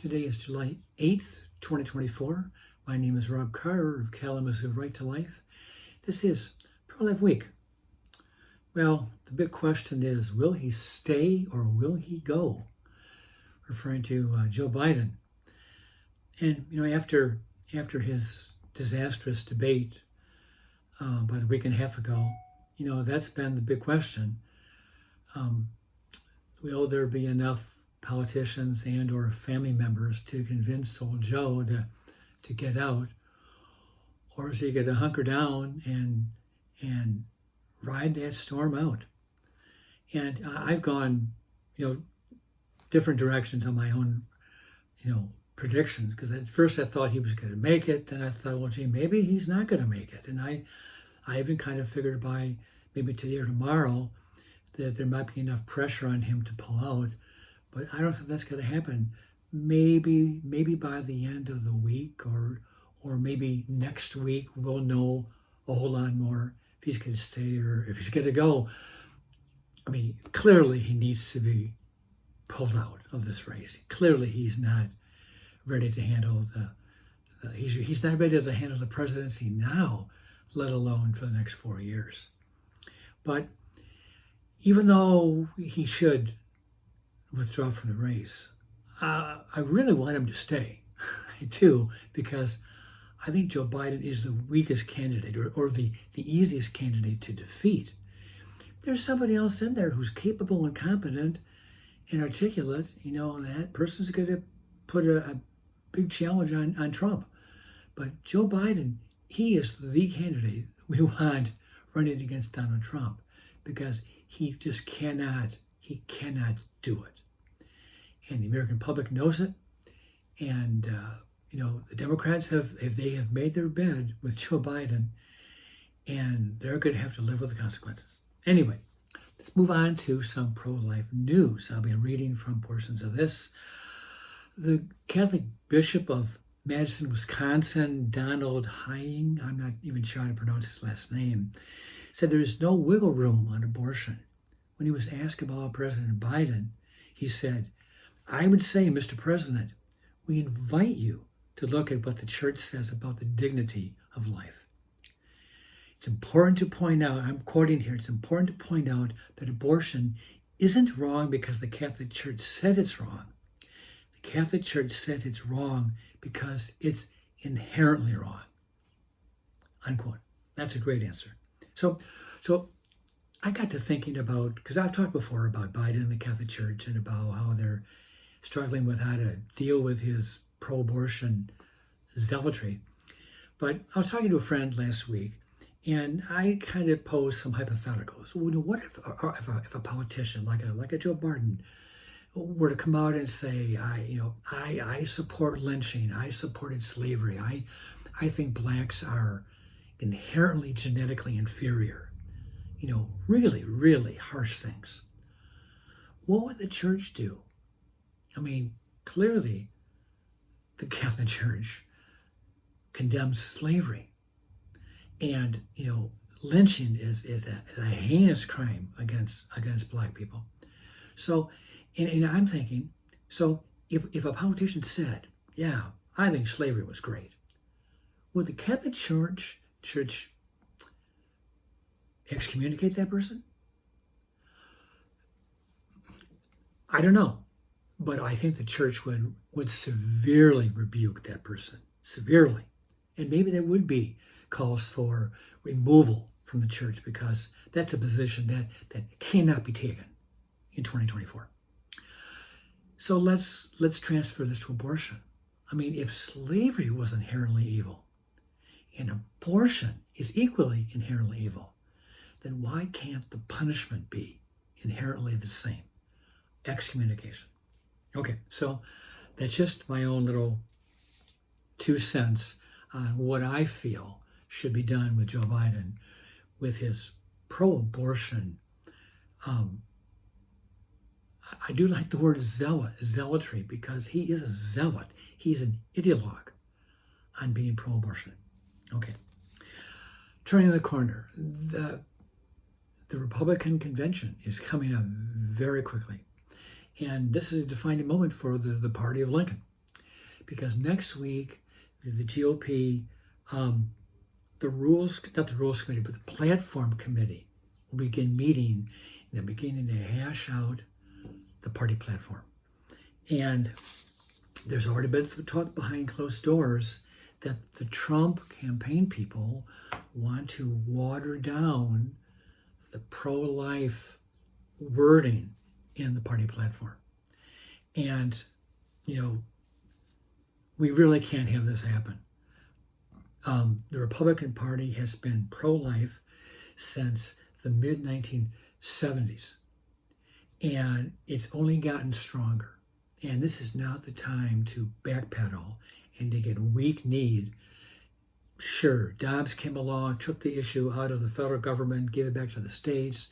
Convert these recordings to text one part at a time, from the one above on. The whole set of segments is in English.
Today is July 8th, 2024. My name is Rob Carter of Kalamazoo Right to Life. This is Pro-Life Week. Well, the big question is, will he stay or will he go? Referring to Joe Biden. And, after his disastrous debate about a week and a half ago, that's been the big question. Will there be enough politicians and or family members to convince old Joe to get out, or is he going to hunker down and ride that storm out? And I've gone, different directions on my own, predictions, because at first I thought he was going to make it. Then I thought, well, gee, maybe he's not going to make it. And I even kind of figured by maybe today or tomorrow that there might be enough pressure on him to pull out. But I don't think that's going to happen. Maybe by the end of the week or maybe next week we'll know a whole lot more if he's going to stay or if he's going to go. I mean, clearly he needs to be pulled out of this race. Clearly he's not ready to handle he's not ready to handle the presidency now, let alone for the next 4 years. But even though he should withdraw from the race, I really want him to stay. I do, because I think Joe Biden is the weakest candidate or the easiest candidate to defeat. There's somebody else in there who's capable and competent and articulate. That person's going to put a big challenge on Trump. But Joe Biden, he is the candidate we want running against Donald Trump, because he just cannot do it. And the American public knows it. And, the Democrats have made their bed with Joe Biden, and they're going to have to live with the consequences. Anyway, let's move on to some pro-life news. I'll be reading from portions of this. The Catholic Bishop of Madison, Wisconsin, Donald Hying, I'm not even sure how to pronounce his last name, said there is no wiggle room on abortion. When he was asked about President Biden, he said, "I would say, Mr. President, we invite you to look at what the church says about the dignity of life. It's important to point out," I'm quoting here, "it's important to point out that abortion isn't wrong because the Catholic Church says it's wrong. The Catholic Church says it's wrong because it's inherently wrong." Unquote. That's a great answer. So I got to thinking about, because I've talked before about Biden and the Catholic Church and about how they're struggling with how to deal with his pro-abortion zealotry. But I was talking to a friend last week, and I kind of posed some hypotheticals. What if a politician like a Joe Biden were to come out and say, I support lynching, I supported slavery, I think blacks are inherently genetically inferior, really, really harsh things. What would the church do? I mean, clearly the Catholic Church condemns slavery. And, lynching is a heinous crime against black people. So, and I'm thinking, so if a politician said, yeah, I think slavery was great, would the Catholic Church excommunicate that person? I don't know. But I think the church would severely rebuke that person, severely. And maybe there would be calls for removal from the church, because that's a position that cannot be taken in 2024. So let's transfer this to abortion. I mean, if slavery was inherently evil and abortion is equally inherently evil, then why can't the punishment be inherently the same? Excommunication. Okay, so that's just my own little 2 cents on what I feel should be done with Joe Biden with his pro-abortion. I do like the word zealotry, because he is a zealot. He's an ideologue on being pro-abortion. Okay, turning the corner, the Republican convention is coming up very quickly. And this is a defining moment for the party of Lincoln. because next week the GOP, the rules, not the rules committee, but the platform committee will begin meeting and they're beginning to hash out the party platform. And there's already been some talk behind closed doors that the Trump campaign people want to water down the pro-life wording in the party platform. And, we really can't have this happen. The Republican Party has been pro-life since the mid-1970s, and it's only gotten stronger. And this is not the time to backpedal and to get weak-kneed. Sure, Dobbs came along, took the issue out of the federal government, gave it back to the states,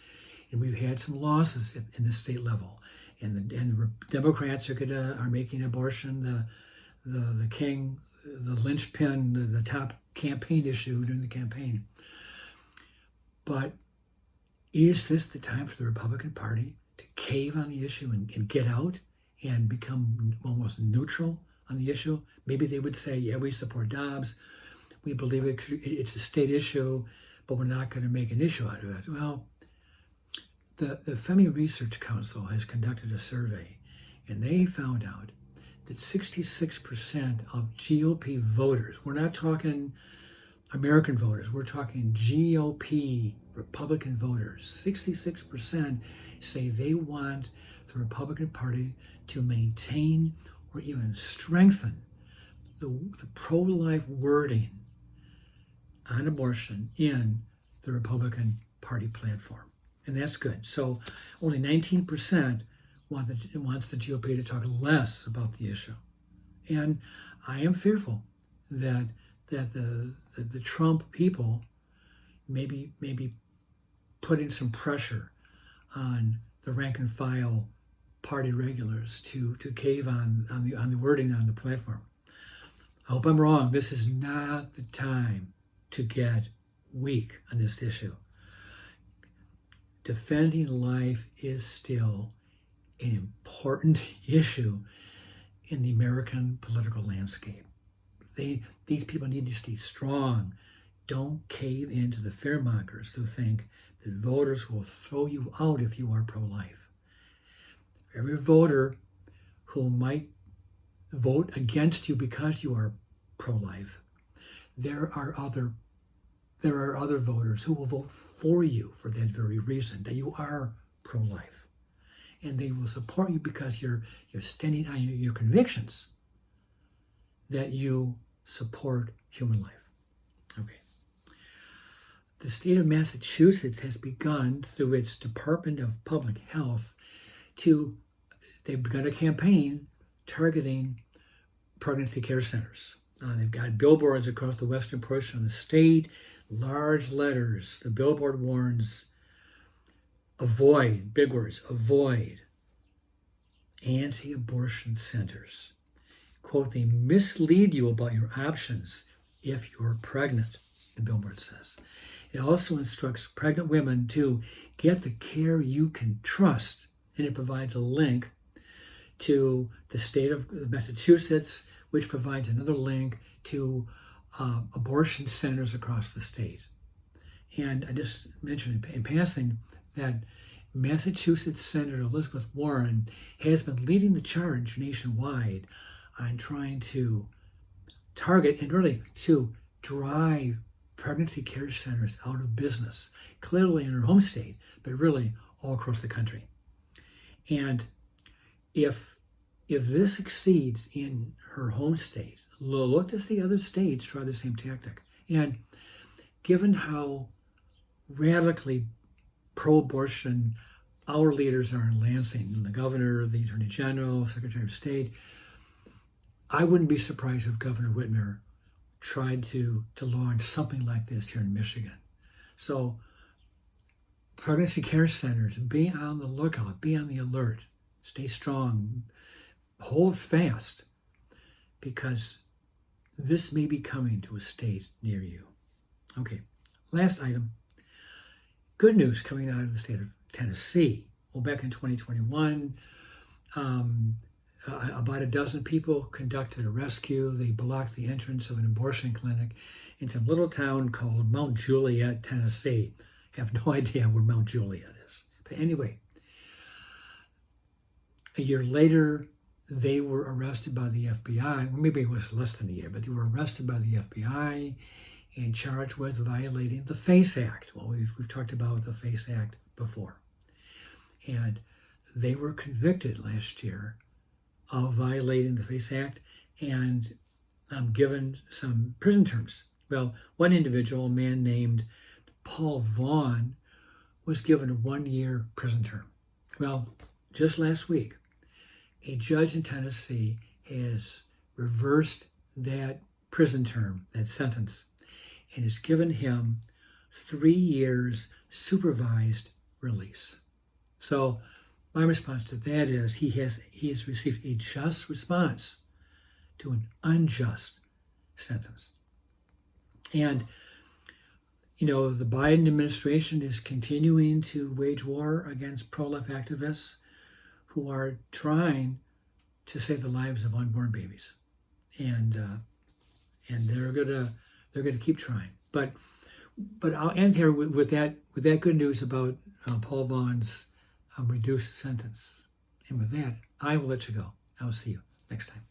and we've had some losses in the state level. And the Democrats are making abortion the king, the linchpin, the top campaign issue during the campaign. But is this the time for the Republican Party to cave on the issue and get out and become almost neutral on the issue? Maybe they would say, yeah, we support Dobbs. We believe it's a state issue, but we're not going to make an issue out of it. Well, the Femi Research Council has conducted a survey, and they found out that 66% of GOP voters, we're not talking American voters, we're talking GOP Republican voters, 66% say they want the Republican Party to maintain or even strengthen the pro-life wording on abortion in the Republican Party platform. And that's good. So only 19% wants the GOP to talk less about the issue. And I am fearful that the Trump people maybe putting some pressure on the rank and file party regulars to cave on the wording on the platform. I hope I'm wrong. This is not the time to get weak on this issue. Defending life is still an important issue in the American political landscape. These people need to stay strong. Don't cave into the fearmongers who think that voters will throw you out if you are pro-life. Every voter who might vote against you because you are pro-life, there are other voters who will vote for you for that very reason, that you are pro-life. And they will support you because you're standing on your convictions that you support human life. Okay. The state of Massachusetts has begun through its Department of Public Health they've begun a campaign targeting pregnancy care centers. They've got billboards across the western portion of the state, large letters. The billboard warns, avoid, big words, avoid anti-abortion centers. Quote, they mislead you about your options if you're pregnant, the billboard says. It also instructs pregnant women to get the care you can trust, and it provides a link to the state of Massachusetts, which provides another link to abortion centers across the state. And I just mentioned in passing that Massachusetts Senator Elizabeth Warren has been leading the charge nationwide on trying to target and really to drive pregnancy care centers out of business, clearly in her home state, but really all across the country. And if this succeeds in her home state, look to see other states try the same tactic. And given how radically pro-abortion our leaders are in Lansing, the governor, the attorney general, secretary of state, I wouldn't be surprised if Governor Whitmer tried to launch something like this here in Michigan. So pregnancy care centers, be on the lookout, be on the alert, stay strong, hold fast, because this may be coming to a state near you. Okay, last item. Good news coming out of the state of Tennessee. Well, back in 2021, about a dozen people conducted a rescue. They blocked the entrance of an abortion clinic in some little town called Mount Juliet, Tennessee. I have no idea where Mount Juliet is. But anyway, a year later, they were arrested by the FBI. Maybe it was less than a year, but they were arrested by the FBI and charged with violating the FACE Act. Well, we've talked about the FACE Act before. And they were convicted last year of violating the FACE Act and given some prison terms. Well, one individual, a man named Paul Vaughn, was given a 1-year prison term. Well, just last week, a judge in Tennessee has reversed that prison term, that sentence, and has given him 3 years supervised release. So my response to that is he has received a just response to an unjust sentence. And, you know, the Biden administration is continuing to wage war against pro-life activists who are trying to save the lives of unborn babies. And they're gonna keep trying. But I'll end here with that good news about Paul Vaughn's reduced sentence. And with that, I will let you go. I will see you next time.